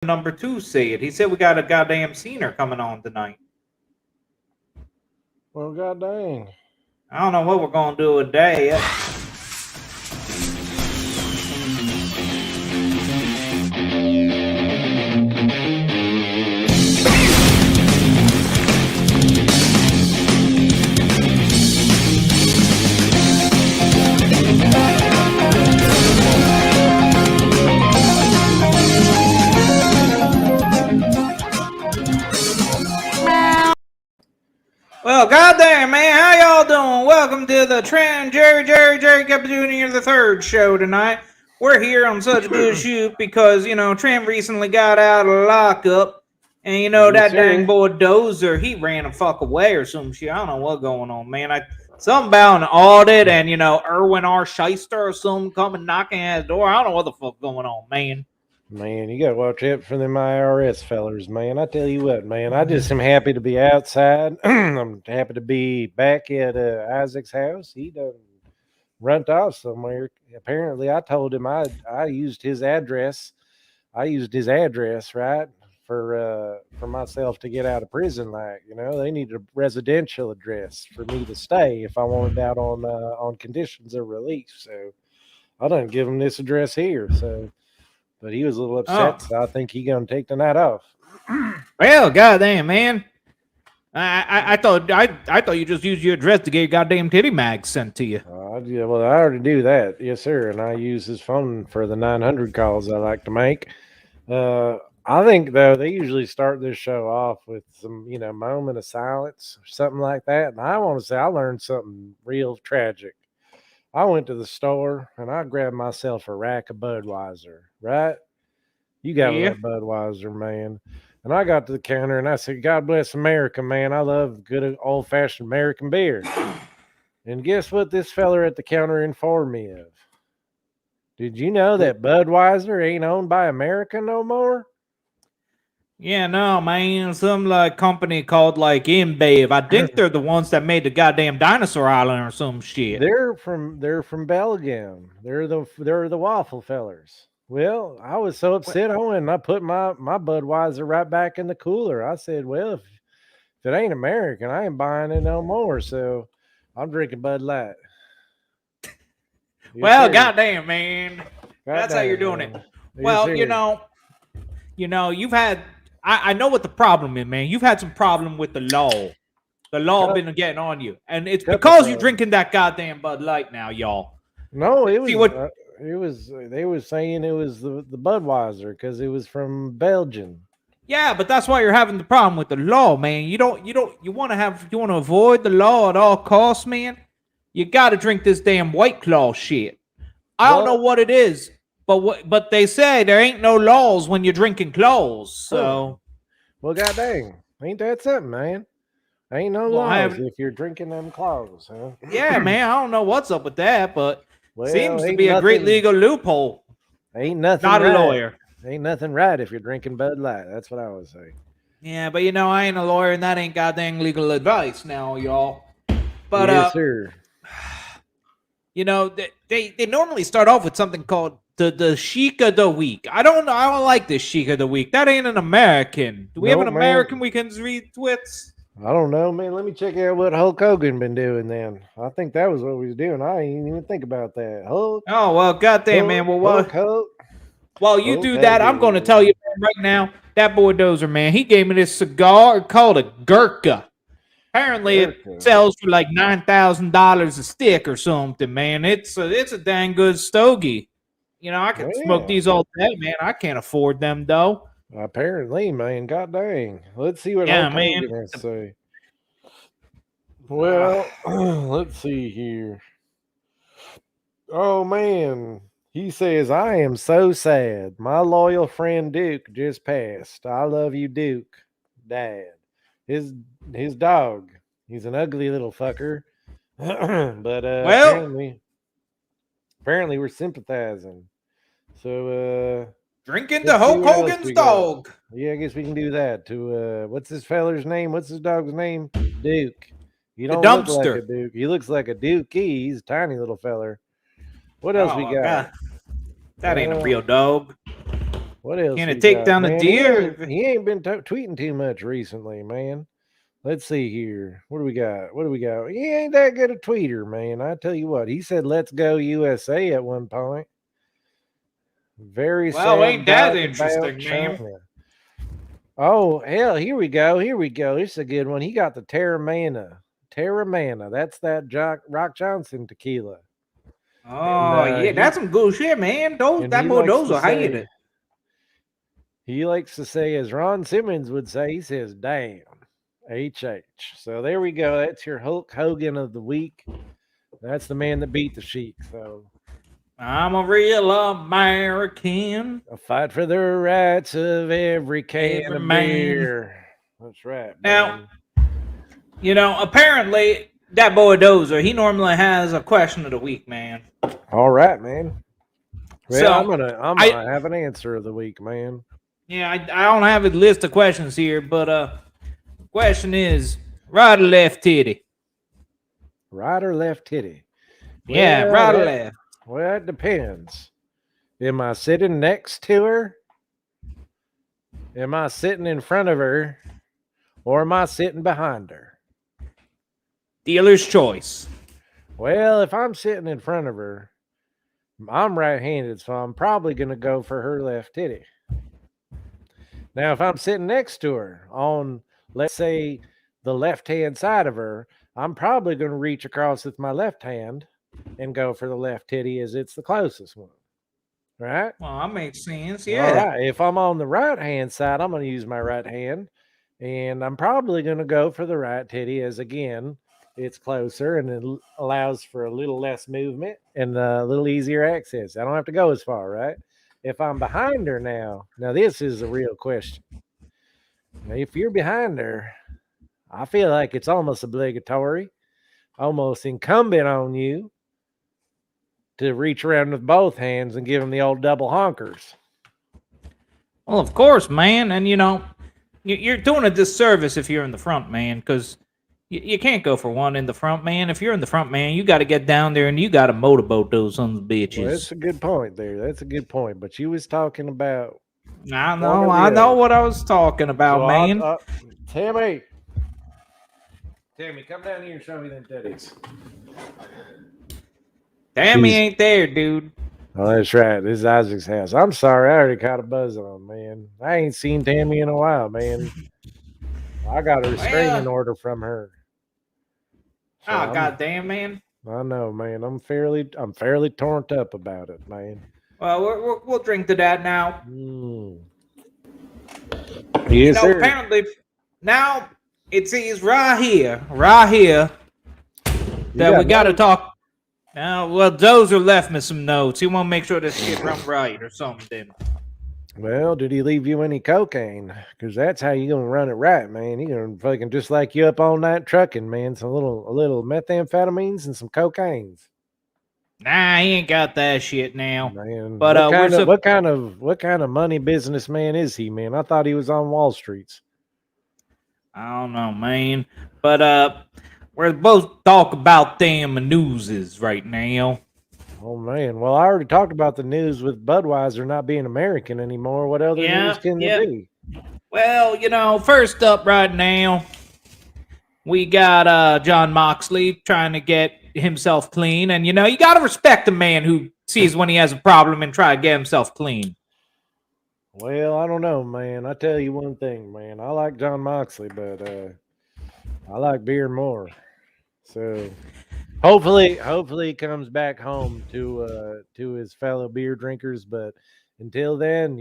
number two said. He said we got a goddamn scener coming on tonight. Well, god dang. I don't know what we're gonna do today. Well, goddamn, man, how y'all doing? Welcome to the Jerry Cup Jr. the third show tonight. We're here on such a good shoot because, Trent recently got out of lockup. And, that dang boy Dozer, he ran a fuck away or some shit. I don't know what's going on, man. Something about an audit and, Erwin R. Shyster or something coming knocking at his door. I don't know what the fuck going on, man. Man, you got to watch out for them IRS fellers, man. I tell you what, man, I just am happy to be outside. I'm happy to be back at Isaac's house. He done run off somewhere. Apparently, I told him I used his address. I used his address, right, for myself to get out of prison. Like, they need a residential address for me to stay if I wanted out on conditions of release. So I done give him this address here. So. But he was a little upset, so I think he's gonna take the night off. Well, goddamn, man. I thought you just used your address to get your goddamn titty mag sent to you. Yeah, well, I already do that, yes, sir. And I use his phone for the 900 calls I like to make. I think though they usually start this show off with some, moment of silence or something like that. And I want to say I learned something real tragic. I went to the store and I grabbed myself a rack of Budweiser, right? You got a Budweiser, man. And I got to the counter and I said, God bless America, man. I love good old-fashioned American beer. And guess what this feller at the counter informed me of? Did you know that Budweiser ain't owned by America no more? Yeah, no, man. Some company called InBev. I think they're the ones that made the goddamn Dinosaur Island or some shit. They're from Belgium. They're the waffle fellers. Well, I was so upset. I went and I put my Budweiser right back in the cooler. I said, well, if it ain't American, I ain't buying it no more. So I'm drinking Bud Light. Well, goddamn, man. That's how you're doing it. Well, you've had. I know what the problem is, man. You've had some problem with the law. The law been getting on you, and it's because you're drinking that goddamn Bud Light now, y'all. No, it was. They were saying it was the Budweiser because it was from Belgium. Yeah, but that's why you're having the problem with the law, man. You want to avoid the law at all costs, man. You got to drink this damn White Claw shit. I don't know what it is. But they say there ain't no laws when you're drinking claws. So, well, god dang, ain't that something, man? Ain't no laws if you're drinking them claws, huh? Yeah, man. I don't know what's up with that, but seems to be a great legal loophole. Ain't nothing. Not right. A lawyer. Ain't nothing right if you're drinking Bud Light. That's what I would say. Yeah, but I ain't a lawyer, and that ain't goddamn legal advice now, y'all. But yes, sir. They normally start off with something called the Chic of the Week. I don't know. I don't like this Chic of the Week. That ain't an American. Do we have an American we can read twits? I don't know, man. Let me check out what Hulk Hogan been doing then. I think that was what we was doing. I didn't even think about that. Hulk. Oh, well, goddamn, man. Well, while you do that, I'm going to tell you right now, that boy Dozer, man, he gave me this cigar called a Gurkha. Apparently, it sells for like $9,000 a stick or something, man. It's a dang good stogie. I can smoke these all day, man. I can't afford them, though. Apparently, man. God dang. Let's see what Hulk Hogan has to say. Well, let's see here. Oh, man. He says, I am so sad. My loyal friend Duke just passed. I love you, Duke. Dad. His dog. He's an ugly little fucker. But apparently we're sympathizing. So drinking the Hulk Hogan's dog. Yeah, I guess we can do that. To what's this feller's name? What's his dog's name? Duke. You don't look like a Duke. He looks like a Dookie. He's a tiny little feller. What else we got? God. That ain't a real dog. What else? Can we it take got? down a Man, deer? He ain't been tweeting too much recently, man. Let's see here. What do we got? What do we got? He ain't that good a tweeter, man. I tell you what. He said, "Let's go USA" at one point. Very Well, sad ain't that talk about interesting, man? China. Oh hell, here we go. Here we go. This is a good one. He got the Terramana. Terramana. That's that Rock Johnson tequila. Oh yeah, He that's some good shit, man. and That he boy likes to Dozer hated say it. he likes to say, as Ron Simmons would say, he says, "Damn, HH." So there we go. That's your Hulk Hogan of the week. That's the man that beat the Sheik. So I'm a real American. a fight for the rights of every can Every of man. beer. That's right. Now, man. Apparently that boy Dozer, he normally has a question of the week, man. All right, man. Well, So, I'm gonna have an answer of the week, man. Yeah, I don't have a list of questions here, but question is right or left titty? Right or left titty? Yeah, Well, right or left. Well, it depends. Am I sitting next to her? Am I sitting in front of her? Or am I sitting behind her? Dealer's choice. Well, if I'm sitting in front of her, I'm right-handed, so I'm probably going to go for her left titty. Now, if I'm sitting next to her on, let's say, the left-hand side of her, I'm probably going to reach across with my left hand and go for the left titty as it's the closest one. Right? Well, that makes sense. All Yeah. right. If I'm on the right-hand side, I'm going to use my right hand, and I'm probably going to go for the right titty as, again, it's closer and it allows for a little less movement and a little easier access. I don't have to go as far, right? If I'm behind her now this is a real question. Now, if you're behind her, I feel like it's almost obligatory, almost incumbent on you to reach around with both hands and give them the old double honkers. Well, of course, man. And, you're doing a disservice if you're in the front, man, because you can't go for one in the front, man. If you're in the front, man, you got to get down there and you got to motorboat those sons of bitches. Well, that's a good point there. That's a good point. But you was talking about... I know what I was talking about, man. Tammy, come down here and show me them titties. Tammy ain't there, dude. Oh, that's right. This is Isaac's house. I'm sorry. I already caught a buzz on, man. I ain't seen Tammy in a while, man. I got a restraining order from her. So goddamn, man. I know, man. I'm fairly torn up about it, man. Well, we'll drink to that now. Yes, sir. Apparently, now it says right here, that we got to talk. Now, well, Dozer left me some notes. He want to make sure this shit run right or something. Well, did he leave you any cocaine? Because that's how you gonna run it right, man. He gonna fucking just like you up all night trucking, man. Some a little methamphetamines and some cocaines. Nah, he ain't got that shit now. Man, but what kind of money businessman is he, man? I thought he was on Wall Streets. I don't know, man. But we're both talk about damn newses right now. Oh man, well I already talked about the news with Budweiser not being American anymore. What other news can there be? Well, first up right now, we got John Moxley trying to get himself clean, and you got to respect a man who sees when he has a problem and try to get himself clean. Well, I don't know, man. I tell you one thing, man. I like John Moxley, but I like beer more. So hopefully he comes back home to his fellow beer drinkers. But until then,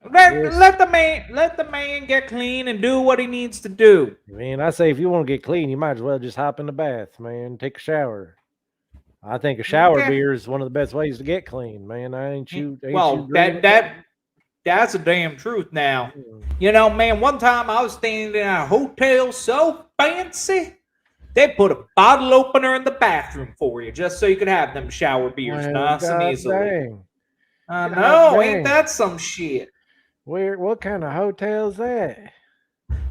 let the man get clean and do what he needs to do. Man, I say if you want to get clean, you might as well just hop in the bath, man. Take a shower. I think a shower beer is one of the best ways to get clean, man. That's a damn truth now. Man, one time I was staying in a hotel so fancy, they put a bottle opener in the bathroom for you just so you could have them shower beers nice and easily. Dang. I know, ain't that some shit? What kind of hotel is that?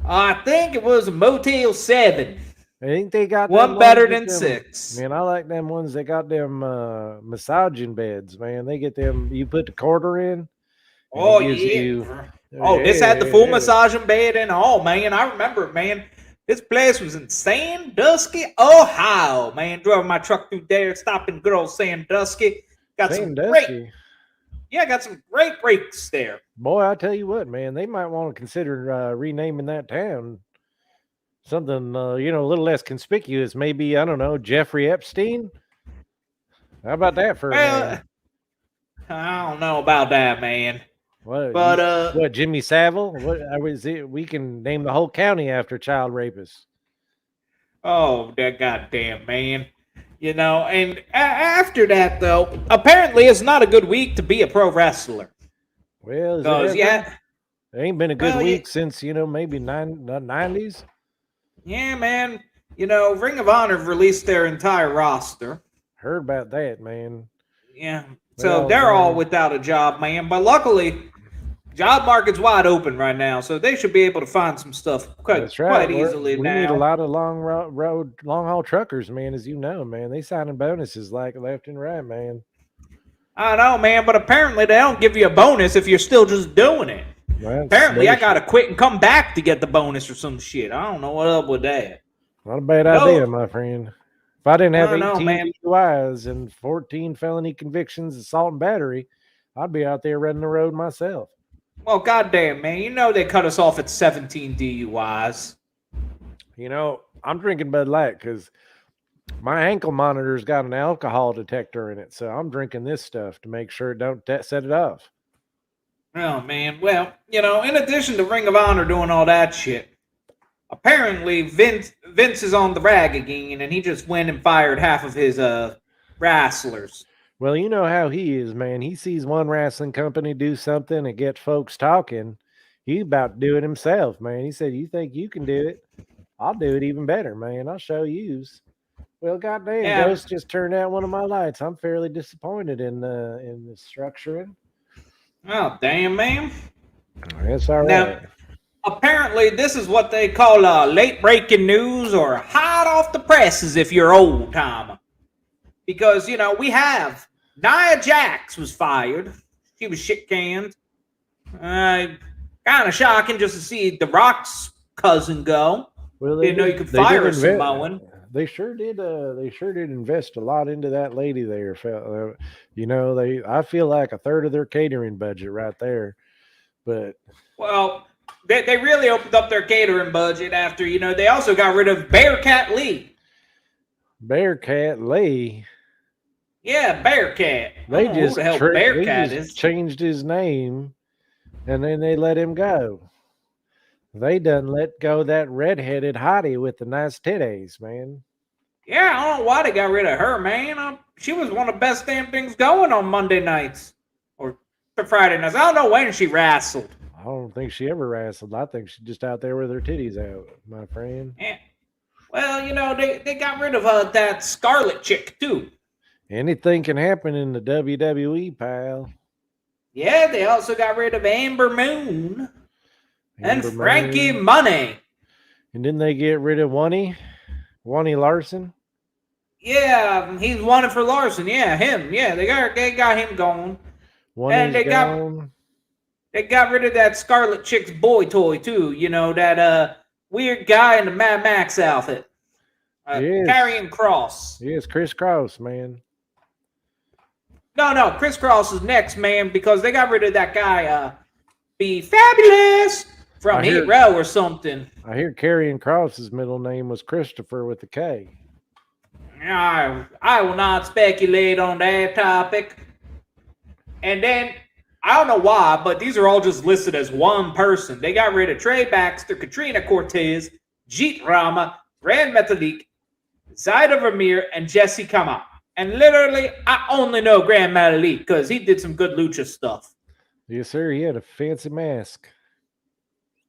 I think it was a Motel 7. I think they got One them better ones with than them, 6. man. I like them ones that got them massaging beds, man. They get them. You put the quarter in, and it Oh gives you. yeah. Oh, this had the full Yeah, massaging bed and all, man. I remember it, man. This place was in Sandusky, Ohio, man. Driving my truck through there, stopping good old Sandusky. Got some great, Sandusky. got some great breaks there. Boy, I tell you what, man, they might want to consider renaming that town something, a little less conspicuous. Maybe, I don't know, Jeffrey Epstein. How about that for a Well, name? I don't know about that, man. What But what Jimmy Savile? What I was it? We can name the whole county after child rapists. oh, that goddamn man. And after that, though, apparently it's not a good week to be a pro wrestler. Well, is it Because, ever? It ain't been a good well, week since maybe the 90s. yeah, man. Ring of Honor released their entire roster. Heard about that, man. Yeah. They So all they're all gone. without a job, man. But luckily, job market's wide open right now, so they should be able to find some stuff That's right. quite easily We now. need a lot of long haul truckers, man. As you know, man, they signing bonuses like left and right, man. I know, man, but apparently they don't give you a bonus if you're still just doing it. That's Apparently, I bullshit. gotta quit and come back to get the bonus or some shit. I don't know what up with that. Not a bad No. idea, my friend. If I didn't have I don't know, 18 man. DUIs and 14 felony convictions, assault and battery, I'd be out there running the road myself. Well, goddamn, man, they cut us off at 17 DUIs. I'm drinking Bud Light because my ankle monitor's got an alcohol detector in it, so I'm drinking this stuff to make sure it don't set it off. Oh, man. Well, in addition to Ring of Honor doing all that shit, apparently Vince is on the rag again, and he just went and fired half of his wrestlers. Well, you know how he is, man. He sees one wrestling company do something and get folks talking. He's about to do it himself, man. He said, "You think you can do it? I'll do it even better, man. I'll show yous." Well, goddamn, Yeah. Ghost just turned out one of my lights. I'm fairly disappointed in the structuring. Oh, damn, man. It's all Now, right. apparently, this is what they call late breaking news or hot off the presses if you're old timer. Because, we have Nia Jax was fired. She was shit canned. Kind of shocking just to see The Rock's cousin go. Well, Didn't know you could fire a Samoan. They sure did. They sure did invest a lot into that lady there. I feel like a third of their catering budget right there. But Well, they really opened up their catering budget after, they also got rid of Bearcat Lee. Bearcat Lee. Yeah, Bearcat. They I don't know who the hell Bearcat is. Changed his name, and then they let him go. They done let go that redheaded hottie with the nice titties, man. Yeah, I don't know why they got rid of her, man. She was one of the best damn things going on Monday nights or Friday nights. I don't know when she wrestled. I don't think she ever wrestled. I think she's just out there with her titties out, my friend. Yeah. Well, they got rid of that Scarlet chick too. Anything can happen in the WWE, pal. Yeah, they also got rid of Amber Moon and Amber Frankie Moon. Money. And didn't they get rid of Wani Larson? Yeah, he's wanted for Larson. Yeah, him. Yeah, they got him going. Wani's they gone. They got rid of that Scarlet chick's boy toy too. That weird guy in the Mad Max outfit. Yes. Carrying Cross. Yes, Chris Cross, man. No, Chris Cross is next, man, because they got rid of that guy, Be Fabulous from Heat Row or something. I hear Karrion Cross's middle name was Christopher with a K. I will not speculate on that topic. And then, I don't know why, but these are all just listed as one person. They got rid of Trey Baxter, Katrina Cortez, Jeet Rama, Grand Metalik, Zaida Vermeer, and Jesse Kama. And literally, I only know Grand Metalik because he did some good lucha stuff. Yes, sir. He had a fancy mask.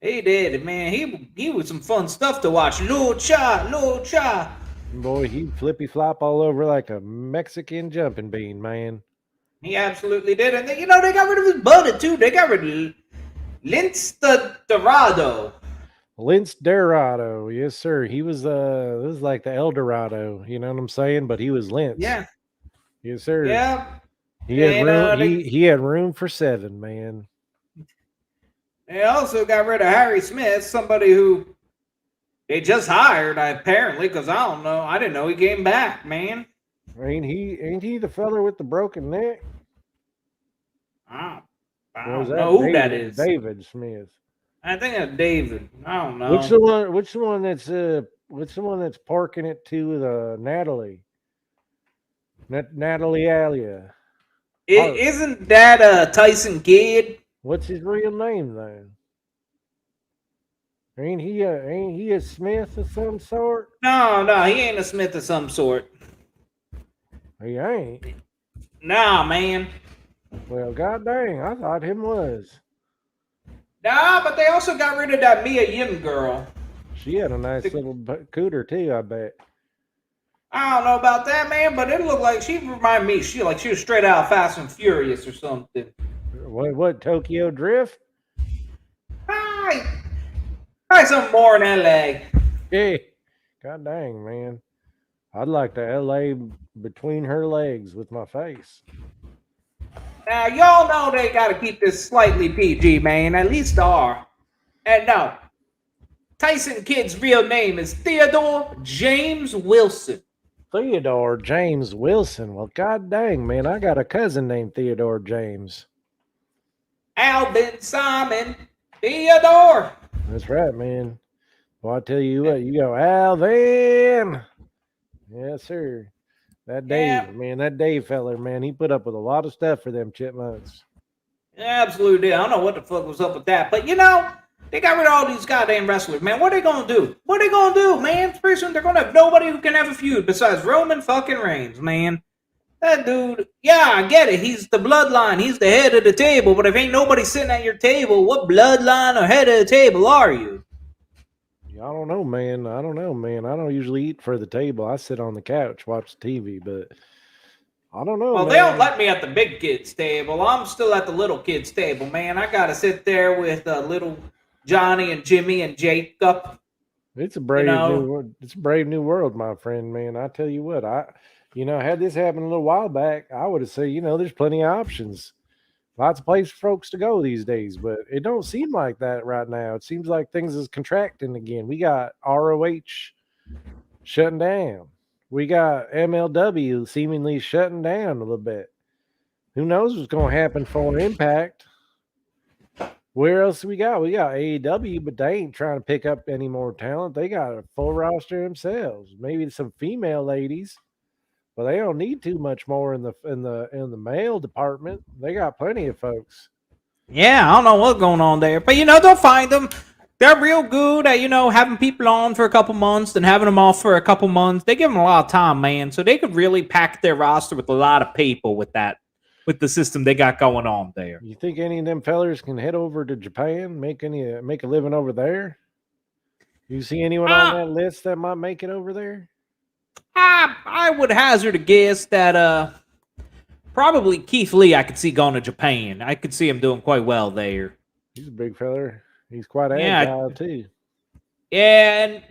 He did, man. He was some fun stuff to watch. Lucha. Boy, he'd flippy flop all over like a Mexican jumping bean, man. He absolutely did. And they got rid of his buddy, too. They got rid of Lince Dorado. Lince Dorado, yes, sir. He was this is like the El Dorado, you know what I'm saying? But he was Lince. Yeah. Yes, sir. Yeah. He had And room. He had room for 7, man. they also got rid of Harry Smith, somebody who they just hired, apparently, because I don't know. I didn't know he came back, man. Ain't he the fella with the broken neck? I Or was don't that know who David, that is. David Smith? I think it's David. I don't know. Which the one that's parking it to Natalie? Natalie Alia. Isn't that Tyson Kidd? What's his real name then? Ain't he a Smith of some sort? No, he ain't a Smith of some sort. He ain't. Nah, man. Well, god dang, I thought him was. Nah, but they also got rid of that Mia Yim girl. She had a nice little cooter too, I bet. I don't know about that, man, but it looked like she reminded me. She was straight out of Fast and Furious or something. What Tokyo Drift? Hi, some more in LA. Yeah. God dang, man. I'd like to LA between her legs with my face. Now, y'all know they got to keep this slightly PG, man. At least they are. And no, Tyson Kidd's real name is Theodore James Wilson. Theodore James Wilson. Well, god dang, man. I got a cousin named Theodore James. Alvin Simon Theodore. That's right, man. Well, I tell you what, you go, Alvin. Yes, sir. That Dave, man, that Dave feller, man, he put up with a lot of stuff for them chipmunks. Absolutely. I don't know what the fuck was up with that. But, they got rid of all these goddamn wrestlers, man. What are they going to do? What are they going to do, man? Pretty soon they're going to have nobody who can have a feud besides Roman fucking Reigns, man. That dude, yeah, I get it. He's the bloodline. He's the head of the table. But if ain't nobody sitting at your table, what bloodline or head of the table are you? I don't know, man. I don't usually eat for the table. I sit on the couch, watch TV, but I don't know. Well, man. they don't let me at the big kids table. I'm still at the little kids table, man. I got to sit there with little Johnny and Jimmy and Jacob. It's a brave new world, my friend, man. I tell you what, had this happened a little while back, I would have said, there's plenty of options. Lots of places for folks to go these days, but it don't seem like that right now. It seems like things is contracting again. We got ROH shutting down. We got MLW seemingly shutting down a little bit. Who knows what's going to happen for Impact? Where else we got? We got AEW, but they ain't trying to pick up any more talent. They got a full roster themselves. Maybe some female ladies. But they don't need too much more in the male department. They got plenty of folks. Yeah, I don't know what's going on there, but they'll find them. They're real good at having people on for a couple months, then having them off for a couple months. They give them a lot of time, man, so they could really pack their roster with a lot of people with the system they got going on there. You think any of them fellers can head over to Japan, make a living over there? You see anyone on that list that might make it over there? I would hazard a guess that probably Keith Lee I could see going to Japan. I could see him doing quite well there. He's a big feller. He's quite agile too. Yeah, and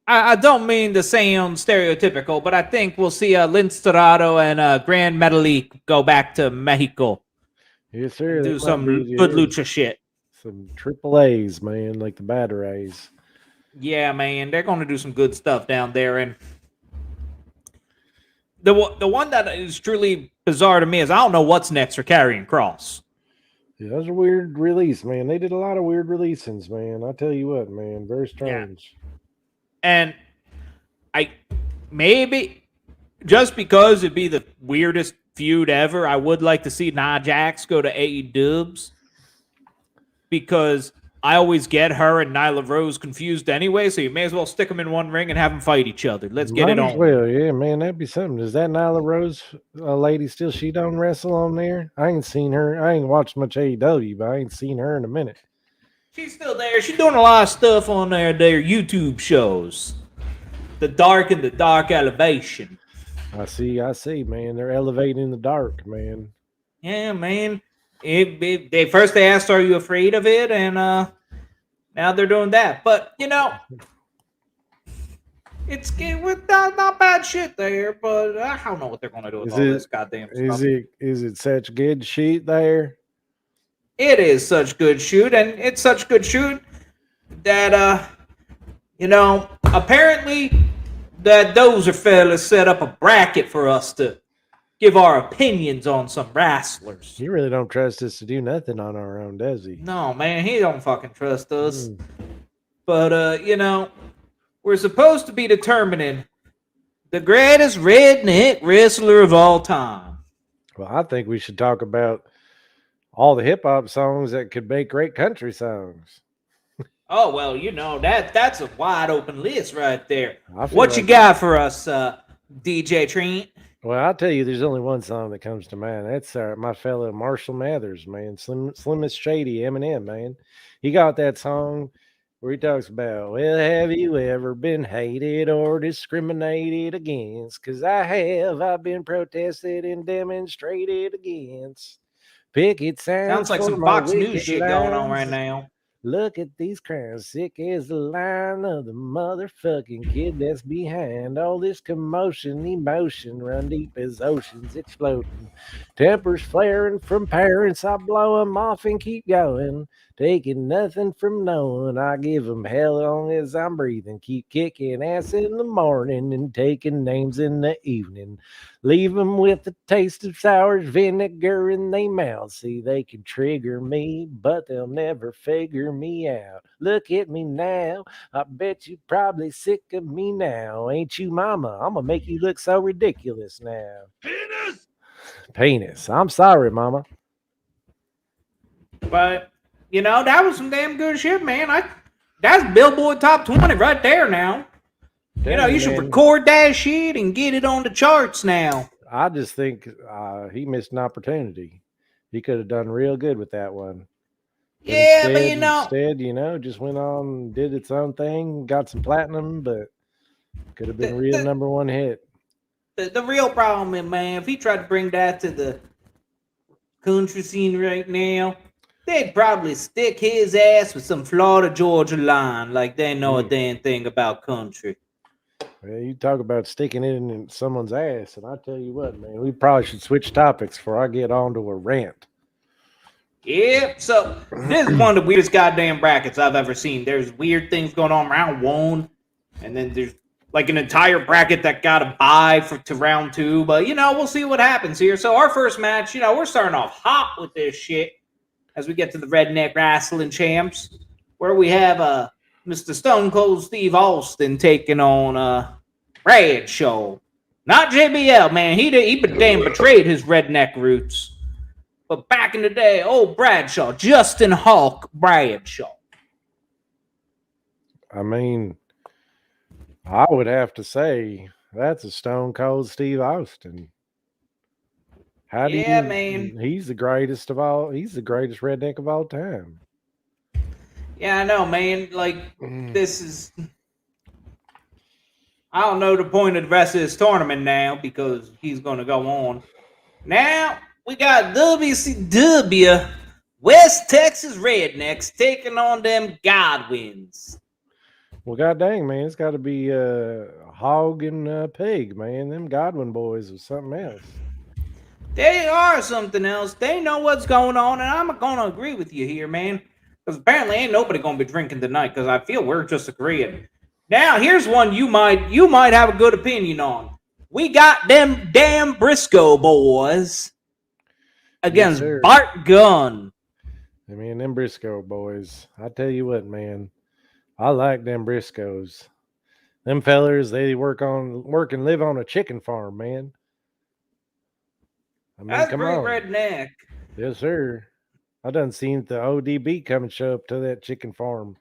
I don't mean to sound stereotypical, but I think we'll see Lince Dorado and Grand Metalik go back to Mexico. Yes, sir. Do some good lucha shit. Some triple A's, man, like the Batter A's. Yeah, man, they're going to do some good stuff down there, and the one that is truly bizarre to me is I don't know what's next for Karrion Kross. Yeah, that was a weird release, man. They did a lot of weird releases, man. I tell you what, man, very strange. Yeah. And maybe just because it'd be the weirdest feud ever, I would like to see Nia Jax go to AEW because I always get her and Nyla Rose confused anyway, so you may as well stick them in one ring and have them fight each other. Let's get it on. Well, yeah, man, that'd be something. Is that Nyla Rose lady still? She don't wrestle on there? I ain't seen her. I ain't watched much AEW, but I ain't seen her in a minute. She's still there. She's doing a lot of stuff on their YouTube shows. The Dark and the Dark Elevation. I see, man. They're elevating in the dark, man. Yeah, man. They asked, "Are you afraid of it?" And Now they're doing that. But, it's not bad shit there, but I don't know what they're going to do with Is all it this goddamn is stuff. it such good shit there? It is such good shoot, and it's such good shoot that, apparently that Dozer fella set up a bracket for us to give our opinions on some wrestlers. He really don't trust us to do nothing on our own, does he? No, man, he don't fucking trust us. Mm. But, we're supposed to be determining the greatest redneck wrestler of all time. Well, I think we should talk about all the hip hop songs that could make great country songs. Oh, well, that's a wide open list right there. I feel What you like- got for us, DJ Trent? Well, I'll tell you, there's only one song that comes to mind. That's my fellow Marshall Mathers, man. Slimmest Shady, Eminem, man. He got that song where he talks about, well, have you ever been hated or discriminated against? Because I have. I've been protested and demonstrated against. Picket signs. Sounds like for some my Fox News wicked shit going on lines. right now. Look at these crimes, sick as the line of the motherfucking kid that's behind all this commotion, emotion, run deep as oceans exploding. Tempers flaring from parents, I blow 'em off and keep going. Taking nothing from no one, I give 'em hell long as I'm breathing. Keep kicking ass in the morning and taking names in the evening. Leave 'em with the taste of sour vinegar in their mouth. See, they can trigger me, but they'll never figure me out. Look at me now. I bet you probably sick of me now. Ain't you, mama? I'm gonna make you look so ridiculous now. Penis. I'm sorry, mama. But, that was some damn good shit, man. That's Billboard Top 20 right there now. You should Man, record that shit and get it on the charts now. I just think he missed an opportunity. He could have done real good with that one. But Yeah, but instead, just went on and did its own thing, got some platinum, but could have been a real number one hit. the real problem is, man, if he tried to bring that to the country scene right now, they'd probably stick his ass with some Florida Georgia line like they know a damn thing about country. Well, you talk about sticking it in someone's ass, and I tell you what, man, we probably should switch topics before I get on to a rant. Yep, so this is one of the weirdest goddamn brackets I've ever seen. There's weird things going on round one, and then there's like an entire bracket that got a bye to round two. But, we'll see what happens here. So our first match, we're starting off hot with this shit as we get to the Redneck Wrestling Champs, where we have Mr. Stone Cold Steve Austin taking on Bradshaw. Not JBL, man. He damn betrayed his redneck roots. But back in the day, old Bradshaw, Justin Hawk Bradshaw. I mean, I would have to say that's a Stone Cold Steve Austin. Man. He's the greatest of all. He's the greatest redneck of all time. Yeah, I know, man. Like, this is... I don't know the point of the rest of this tournament now because he's going to go on. Now, we got WCW West Texas Rednecks taking on them Godwins. Well, god dang, man, it's got to be Hog and Pig, man. Them Godwin boys or something else. They are something else. They know what's going on, and I'm going to agree with you here, man. Because apparently ain't nobody going to be drinking tonight because I feel we're just agreeing. Now, here's one you might have a good opinion on. We got them damn Briscoe boys against Bart Gunn. I mean, them Briscoe boys. I tell you what, man. I like them Briscoes. Them fellers, they work and live on a chicken farm, man. I mean, That's come pretty on. redneck. Yes, sir. I done seen the ODB come and show up to that chicken farm.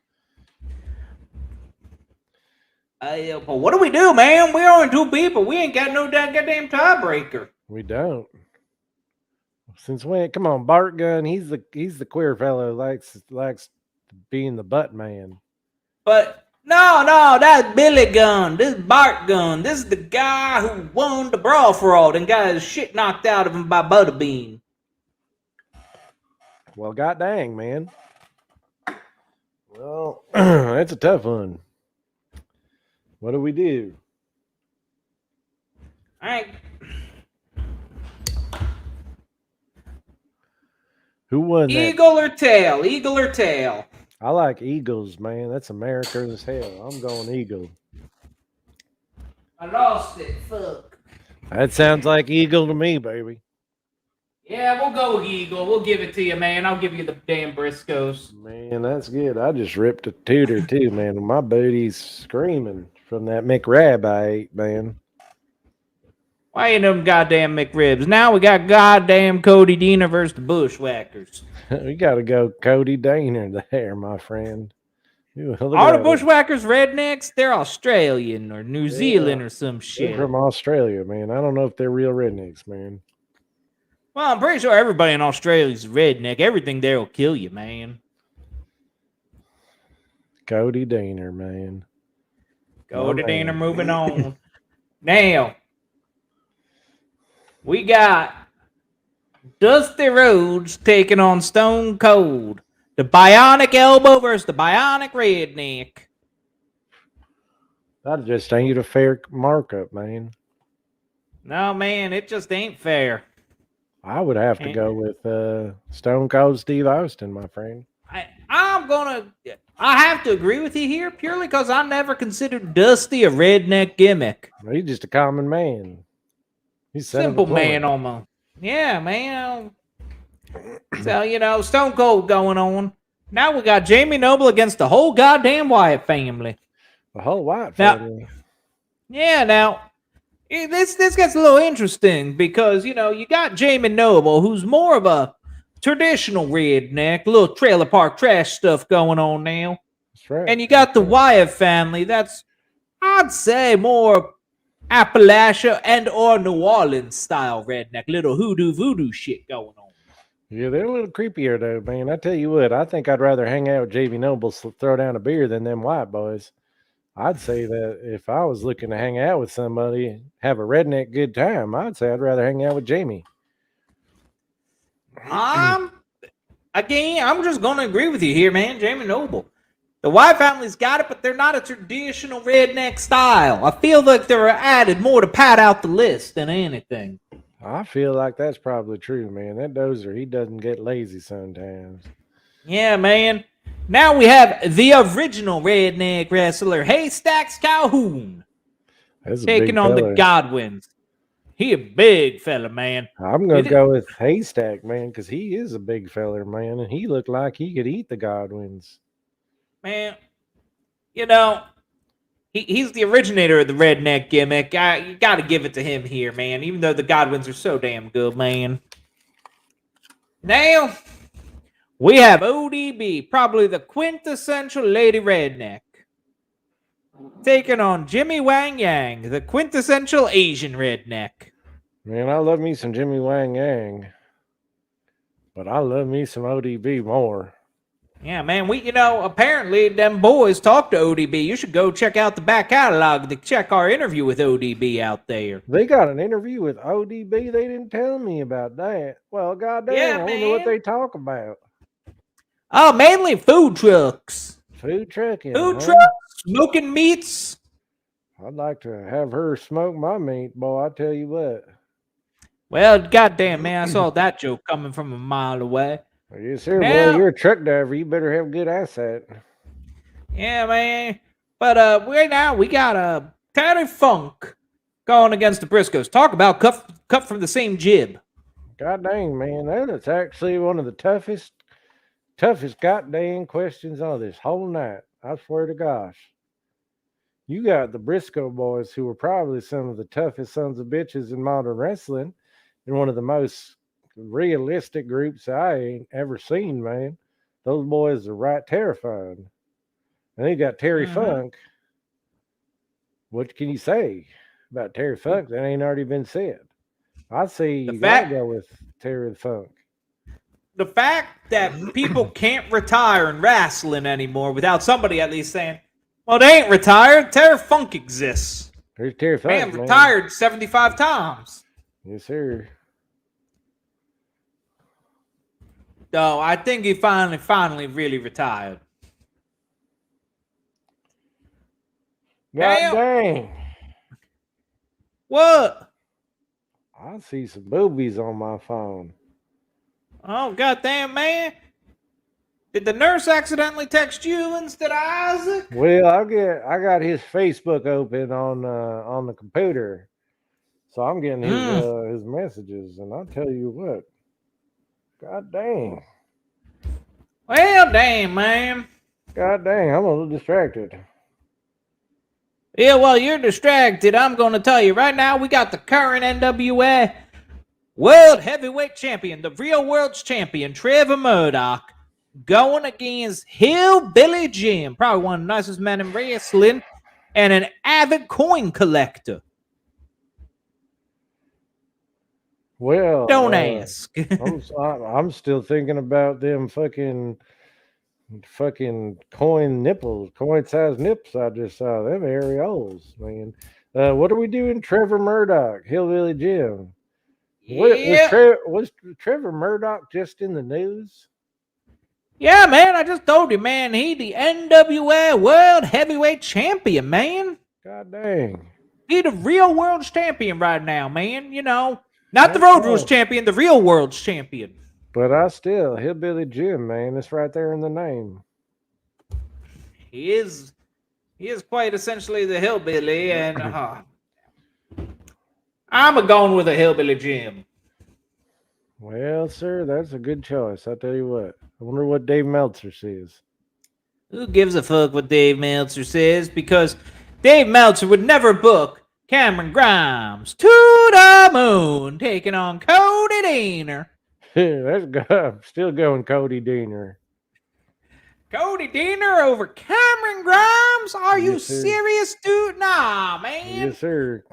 But what do we do, man? We're only two people. We ain't got no goddamn tiebreaker. We don't. Since when? Come on, Bart Gunn. He's the queer fellow. Likes being the butt man. But no, that's Billy Gunn. This is Bart Gunn. This is the guy who won the brawl fraud and got his shit knocked out of him by Butterbean. Well, god dang, man. Well, that's a tough one. What do we do? All right. Who won that? Eagle or tail? Eagle or tail? I like Eagles, man. That's America as hell. I'm going Eagle. I lost it. Fuck. That sounds like Eagle to me, baby. Yeah, we'll go Eagle. We'll give it to you, man. I'll give you the damn Briscoes. Man, that's good. I just ripped a tooter too, man. My booty's screaming from that McRab I ate, man. Why ain't them goddamn McRibs? Now we got goddamn Cody Deaner versus the Bushwhackers. We got to go Cody Daner there, my friend. Ooh, All the Bushwhackers rednecks, they're Australian or New Zealand or some They're shit. from Australia, man. I don't know if they're real rednecks, man. Well, I'm pretty sure everybody in Australia is a redneck. Everything there will kill you, man. Cody Daner, man. Cody Deaner moving on. Now, we got Dusty Rhodes taking on Stone Cold. The Bionic Elbow versus the Bionic Redneck. That just ain't a fair markup, man. No, man, it just ain't fair. I would have to go with Stone Cold Steve Austin, my friend. I have to agree with you here purely because I never considered Dusty a redneck gimmick. He's just a common man. He's Simple man almost. Yeah, man. So, Stone Cold going on. Now we got Jamie Noble against the whole goddamn Wyatt family. The whole Wyatt family. Now, this gets a little interesting because, you got Jamie Noble, who's more of a traditional redneck, little trailer park trash stuff going on now. That's right. And you got the Wyatt family that's, I'd say, more Appalachia and or New Orleans style redneck, little hoodoo voodoo shit going on. Yeah, they're a little creepier though, man. I tell you what, I think I'd rather hang out with Jamie Noble, throw down a beer than them white boys. I'd say that if I was looking to hang out with somebody, have a redneck good time, I'd say I'd rather hang out with Jamie. I'm just going to agree with you here, man. Jamie Noble. The Wyatt family's got it, but they're not a traditional redneck style. I feel like they're added more to pad out the list than anything. I feel like that's probably true, man. That Dozer, he doesn't get lazy sometimes. Yeah, man. Now we have the original redneck wrestler, Haystacks Calhoun, taking on the Godwins. He a big fella, man. I'm going to go with Haystack, man, because he is a big fella, man, and he looked like he could eat the Godwins. Man, he's the originator of the redneck gimmick. You got to give it to him here, man, even though the Godwins are so damn good, man. Now, we have ODB, probably the quintessential lady redneck, taking on Jimmy Wang Yang, the quintessential Asian redneck. Man, I love me some Jimmy Wang Yang, but I love me some ODB more. Yeah, man, apparently them boys talked to ODB. You should go check out the back catalog to check our interview with ODB out there. They got an interview with ODB? They didn't tell me about that. Well, goddamn, I don't know what they talk about. Oh, mainly food trucks. Food trucking. Food trucks, smoking meats. I'd like to have her smoke my meat, boy, I tell you what. Well, goddamn, man, I saw that joke coming from a mile away. Yes, sir. Well, you're a truck driver. You better have good eyesight. Yeah, man. But right now we got Terry Funk going against the Briscoes. Talk about cut from the same jib. God dang, man, that's actually one of the toughest goddamn questions on this whole night. I swear to gosh. You got the Briscoe boys, who are probably some of the toughest sons of bitches in modern wrestling, and one of the most realistic groups I ain't ever seen, man. Those boys are right terrifying. And you got Terry Funk. What can you say about Terry Funk that ain't already been said? I say you gotta go with Terry Funk. The fact that people can't retire in wrestling anymore without somebody at least saying, well, they ain't retired. Terry Funk exists. There's Terry Funk, man. Retired 75 times. Yes, sir. So I think he finally really retired. God Damn. dang. What? I see some boobies on my phone. Oh, goddamn, man. Did the nurse accidentally text you instead of Isaac? Well, I got his Facebook open on the computer, so I'm getting his messages, and I'll tell you what. God dang. Well, damn, man. God dang, I'm a little distracted. Yeah, while you're distracted, I'm going to tell you right now we got the current NWA World Heavyweight Champion, the real world's champion, Trevor Murdoch, going against Hillbilly Jim, probably one of the nicest men in wrestling, and an avid coin collector. Well, Don't ask. I'm still thinking about them fucking coin nipples, coin sized nips I just saw. Them areolas, man. What are we doing? Trevor Murdoch, Hillbilly Jim. Yeah. Was Trevor Murdoch just in the news? Yeah, man, I just told you, man. He the NWA World Heavyweight Champion, man. God dang. He the real world's champion right now, man. You know, not the Road Rules champion, the real world's champion. But Hillbilly Jim, man. It's right there in the name. He is quite essentially the hillbilly, and I'm a going with a Hillbilly Jim. Well, sir, that's a good choice. I'll tell you what. I wonder what Dave Meltzer says. Who gives a fuck what Dave Meltzer says? Because Dave Meltzer would never book Cameron Grimes to the moon, taking on Cody Deaner. That's good. I'm still going Cody Deaner. Cody Deaner over Cameron Grimes? Are you serious, dude? Nah, man. Yes, sir.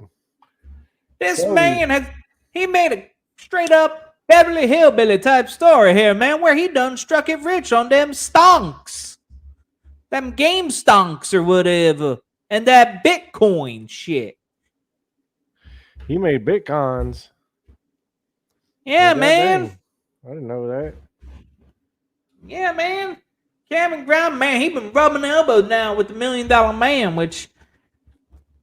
This man he made a straight up Beverly Hillbilly type story here, man, where he done struck it rich on them stonks. Them game stonks or whatever. And that Bitcoin shit. He made Bitcoins. Yeah, man. Dang. I didn't know that. Yeah, man. Cameron Grimes, man, he been rubbing elbows now with the $1 Million Man, which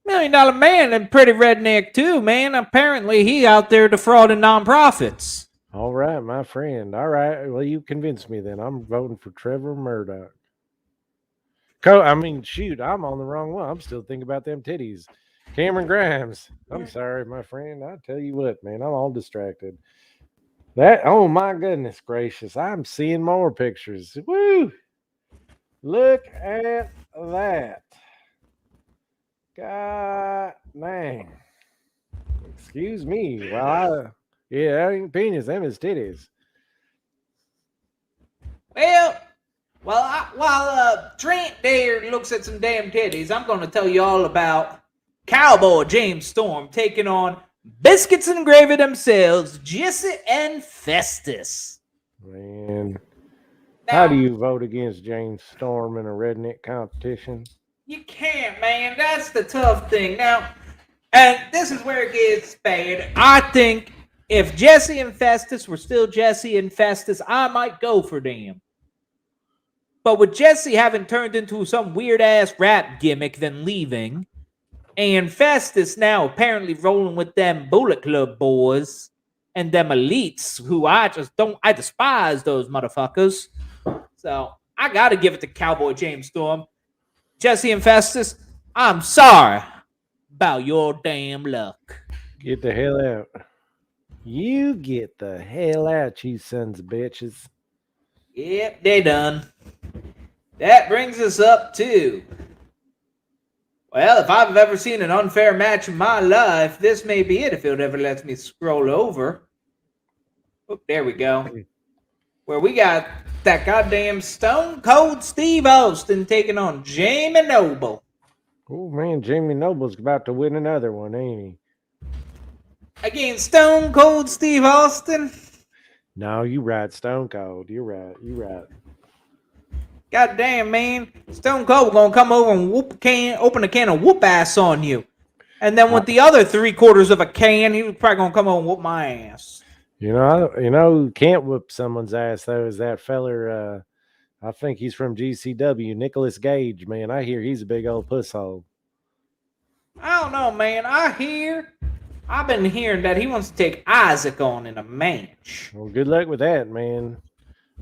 $1 Million Man and pretty redneck too, man. Apparently he out there defrauding nonprofits. All right, my friend. All right. Well, you convinced me then. I'm voting for Trevor Murdoch. Shoot, I'm on the wrong one. I'm still thinking about them titties. Cameron Grimes. I'm sorry, my friend. I tell you what, man, I'm all distracted. Oh my goodness gracious. I'm seeing more pictures. Woo! Look at that. God dang. Excuse me. That ain't penis, them is titties. Well, while Trent there looks at some damn titties, I'm going to tell you all about Cowboy James Storm taking on biscuits and gravy themselves, Jesse and Festus. Man, how do you vote against James Storm in a redneck competition? You can't, man. That's the tough thing. Now, and this is where it gets bad. I think if Jesse and Festus were still Jesse and Festus, I might go for them. But with Jesse having turned into some weird-ass rap gimmick then leaving, and Festus now apparently rolling with them Bullet Club boys and them elites who I despise those motherfuckers. So I got to give it to Cowboy James Storm. Jesse and Festus, I'm sorry about your damn luck. Get the hell out. You get the hell out, you sons of bitches. Yep, they done. That brings us up to, well, if I've ever seen an unfair match in my life, this may be it if it ever lets me scroll over. Oh, there we go. Where we got that goddamn Stone Cold Steve Austin taking on Jamie Noble. Oh, man, Jamie Noble's about to win another one, ain't he? Against Stone Cold Steve Austin? No, you right, Stone Cold. You're right. God damn, man. Stone Cold gonna come over and open a can of whoop ass on you. And then with the other 3/4 of a can, he was probably gonna come over and whoop my ass. You know who can't whoop someone's ass though is that feller. I think he's from GCW, Nicholas Gage. Man, I hear he's a big old pusshole. I don't know, man. I've been hearing that he wants to take Isaac on in a match. Well, good luck with that, man.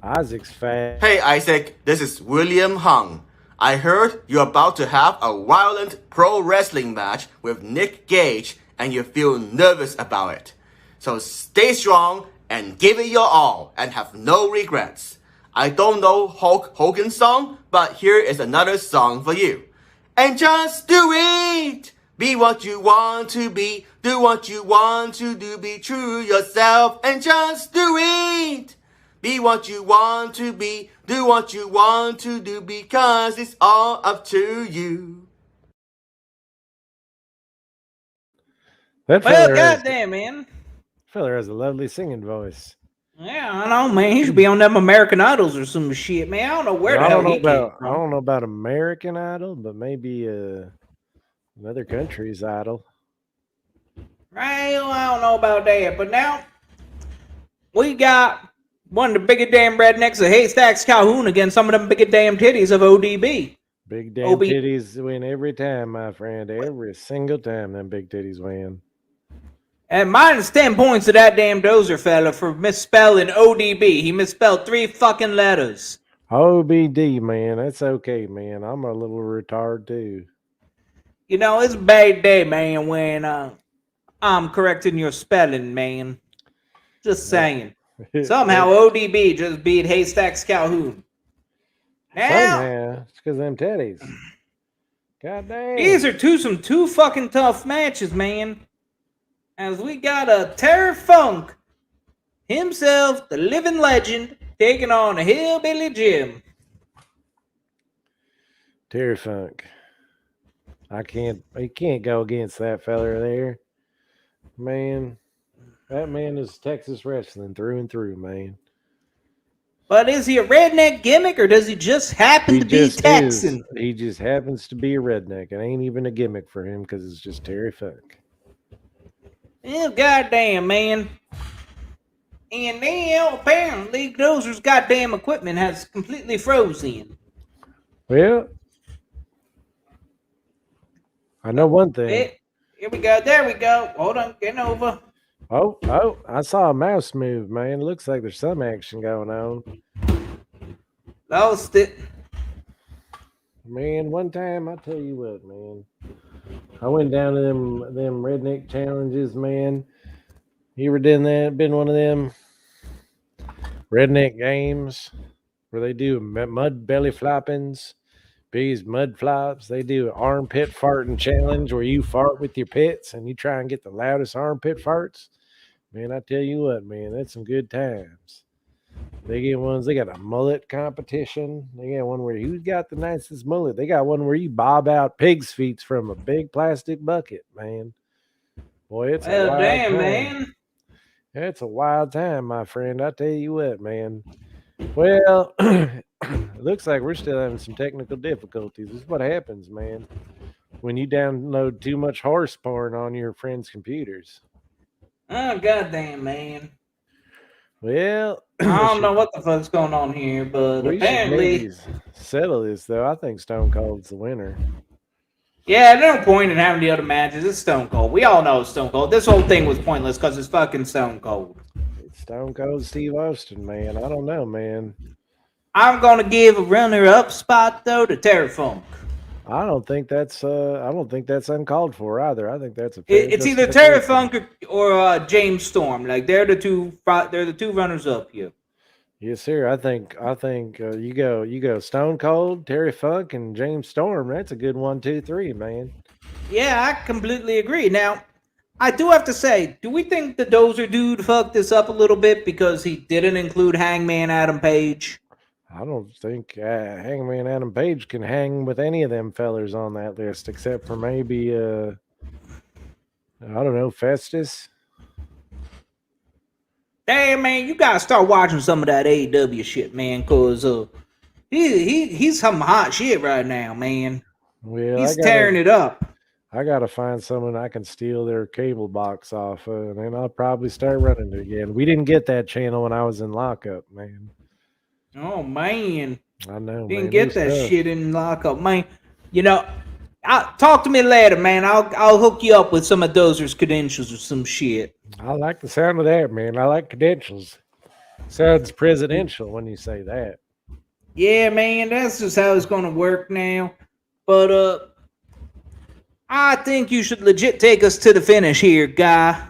Isaac's fast. Hey Isaac, this is William Hung. I heard you're about to have a violent pro wrestling match with Nick Gage and you feel nervous about it. So stay strong and give it your all and have no regrets. I don't know Hulk Hogan's song, but here is another song for you. And just do it! Be what you want to be, do what you want to do, be true yourself and just do it! Be what you want to be, do what you want to do, because it's all up to you. That Well, goddamn, man. feller has a lovely singing voice. Yeah, I know, man. He should be on them American Idols or some shit, man. I don't know where the hell he came I from. don't know about American Idol, but maybe another country's Idol. Right? Well, I don't know about that. But now, we got one of the biggest damn rednecks of Haystacks Calhoun against some of them biggest damn titties of ODB. Big damn titties win every time, my friend. Every single time them big titties win. And minus 10 points to that damn Dozer fella for misspelling ODB. He misspelled 3 fucking letters. OBD, man. That's okay, man. I'm a little retard, too. You know, it's a bad day, man, when I'm correcting your spelling, man. Just saying. Somehow ODB just beat Haystacks Calhoun. Somehow, it's because them titties. God damn. These are some fucking tough matches, man. As we got a Terry Funk himself, the living legend, taking on a Hillbilly Jim. Terry Funk. I can't go against that fella there. Man, that man is Texas wrestling through and through, man. But is he a redneck gimmick or does he just happen to be Texan? He just happens to be a redneck. It ain't even a gimmick for him because it's just Terry Funk. Yeah, goddamn, man. And now, apparently, Dozer's goddamn equipment has completely frozen. Well, I know one thing. Here we go. There we go. Hold on. Getting over. Oh, I saw a mouse move, man. Looks like there's some action going on. Lost it. Man, one time, I tell you what, man. I went down to them redneck challenges, man. You ever been one of them redneck games where they do mud belly floppings, bees mud flops? They do an armpit farting challenge where you fart with your pits and you try and get the loudest armpit farts. Man, I tell you what, man, that's some good times. They got a mullet competition. They got one where who's got the nicest mullet. They got one where you bob out pig's feet from a big plastic bucket, man. Boy, it's a wild damn, time. man. It's a wild time, my friend. I tell you what, man. Well, it looks like we're still having some technical difficulties. This is what happens, man, when you download too much horse porn on your friends' computers. Oh, goddamn, man. Well, I don't know what the fuck's going on here, but apparently settle this though. I think Stone Cold's the winner. Yeah, no point in having the other matches. It's Stone Cold. We all know it's Stone Cold. This whole thing was pointless because it's fucking Stone Cold. It's Stone Cold Steve Austin, man. I don't know, man. I'm gonna give a runner-up spot though to Terry Funk. I don't think that's uncalled for either. I think that's it's either Terry Funk or James Storm. Like they're the two runners up here. Yes, sir. I think you go Stone Cold, Terry Funk, and James Storm. That's a good 1, 2, 3, man. Yeah, I completely agree. Now, I do have to say, do we think the Dozer dude fucked this up a little bit because he didn't include Hangman Adam Page? I don't think Hangman Adam Page can hang with any of them fellers on that list, except for maybe I don't know, Festus. Damn, man, you gotta start watching some of that AEW shit, man, cause he's some hot shit right now, man. Well, he's tearing it up. I gotta find someone I can steal their cable box off of, and then I'll probably start running it again. We didn't get that channel when I was in lockup, man. Oh man, I know. Didn't get that shit in lockup, man. You know, talk to me later, man. I'll hook you up with some of Dozer's credentials or some shit. I like the sound of that, man. I like credentials. Sounds presidential when you say that. Yeah, man, that's just how it's gonna work now. But I think you should legit take us to the finish here, guy.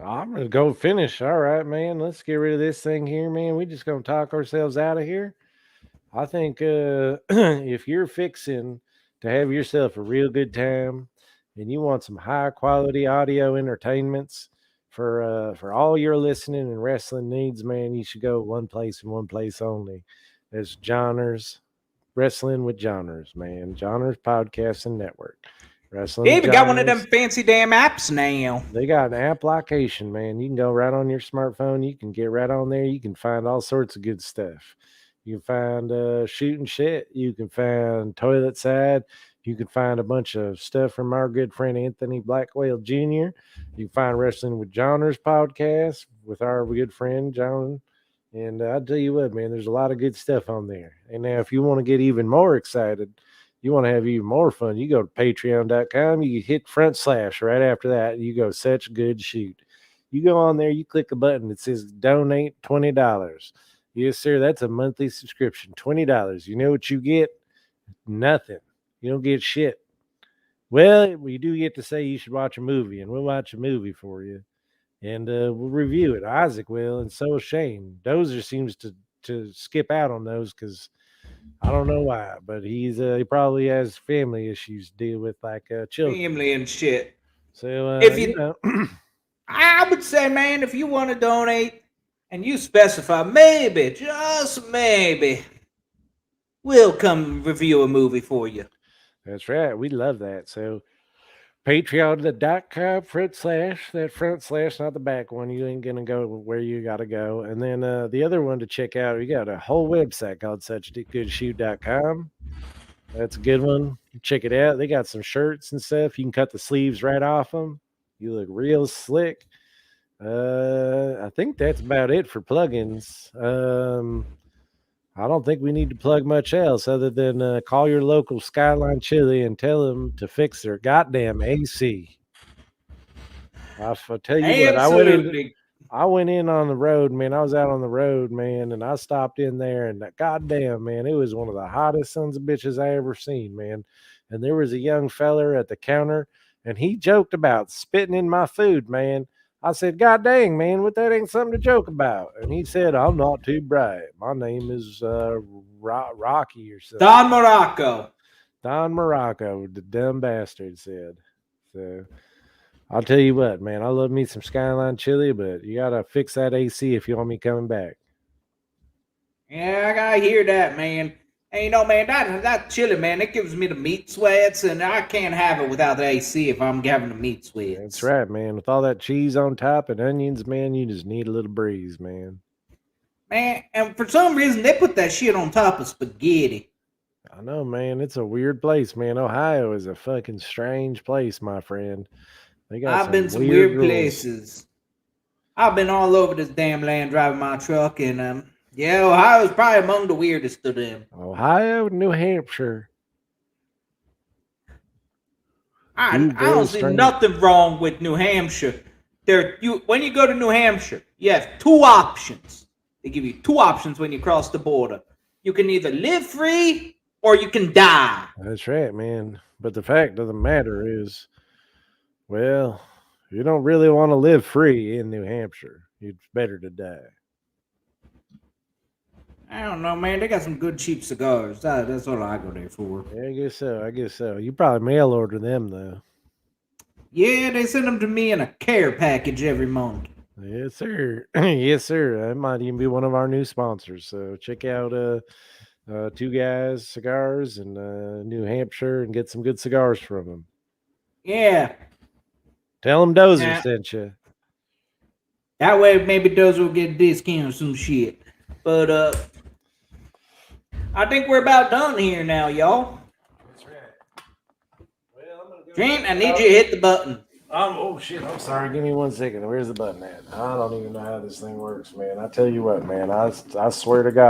I'm gonna go finish. All right, man. Let's get rid of this thing here, man. We just gonna talk ourselves out of here. I think if you're fixing to have yourself a real good time and you want some high quality audio entertainments for all your listening and wrestling needs, man, you should go one place and one place only. There's Johners Wrestling with Johners, man. Johners Podcasting Network. Wrestling They with even got one of them Johners. fancy damn apps now. They got an application, man. You can go right on your smartphone. You can get right on there. You can find all sorts of good stuff. You can find shooting shit. You can find toilet side. You can find a bunch of stuff from our good friend Anthony Blackwell Jr. You can find Wrestling with Johners podcast with our good friend John. And I'll tell you what, man, there's a lot of good stuff on there. And now, if you want to get even more excited, you want to have even more fun, you go to patreon.com, you hit / right after that, you go Such Good Shoot. You go on there, you click a button that says donate $20. Yes, sir, that's a monthly subscription, $20. You know what you get? Nothing. You don't get shit. Well, we do get to say you should watch a movie, and we'll watch a movie for you. And we'll review it. Isaac will, and so will Shane. Dozer seems to skip out on those because I don't know why, but he probably has family issues to deal with, like children. Family and shit. So If you know, I would say, man, if you want to donate and you specify, maybe, just maybe, we'll come review a movie for you. that's right. We love that. So patreon.com / that / not the back one. You ain't gonna go where you gotta go. And then the other one to check out, we got a whole website called suchgoodshoot.com. That's a good one. Check it out. They got some shirts and stuff. You can cut the sleeves right off them. You look real slick. I think that's about it for plugins. I don't think we need to plug much else other than call your local Skyline Chili and tell them to fix their goddamn AC. I'll tell you what, I went in on the road, man. I was out on the road, man, and I stopped in there, and goddamn, man, it was one of the hottest sons of bitches I ever seen, man. And there was a young feller at the counter, and he joked about spitting in my food, man. I said, God dang, man, what that ain't something to joke about. And he said, I'm not too bright. My name is Rocky or something. Don Morocco. Don Morocco, the dumb bastard said. So I'll tell you what, man, I love me some Skyline Chili, but you got to fix that AC if you want me coming back. Yeah, I gotta hear that, man. And you know, man, that chili, man, it gives me the meat sweats, and I can't have it without the AC if I'm having the meat sweats. That's right, man. With all that cheese on top and onions, man, you just need a little breeze, man. Man, and for some reason, they put that shit on top of spaghetti. I know, man. It's a weird place, man. Ohio is a fucking strange place, my friend. I've been some weird places. I've been all over this damn land driving my truck, and yeah, Ohio's probably among the weirdest of them. Ohio, New Hampshire. I don't see nothing wrong with New Hampshire. When you go to New Hampshire, you have two options. They give you two options when you cross the border. You can either live free or you can die. That's right, man. But the fact of the matter is, well, you don't really want to live free in New Hampshire. It's better to die. I don't know, man. They got some good cheap cigars. That's all I go there for. Yeah, I guess so. You probably mail order them, though. Yeah, they send them to me in a care package every month. Yes, sir. Yes, sir. That might even be one of our new sponsors. So check out Two Guys Cigars in New Hampshire and get some good cigars from them. Yeah. Tell them Dozer sent you. That way, maybe Dozer will get a discount or some shit. But I think we're about done here now, y'all. That's right. Well, I'm gonna go. Trent, I need you to hit the button. Oh shit! I'm sorry. Give me 1 second. Where's the button at? I don't even know how this thing works, man. I tell you what, man. I swear to God.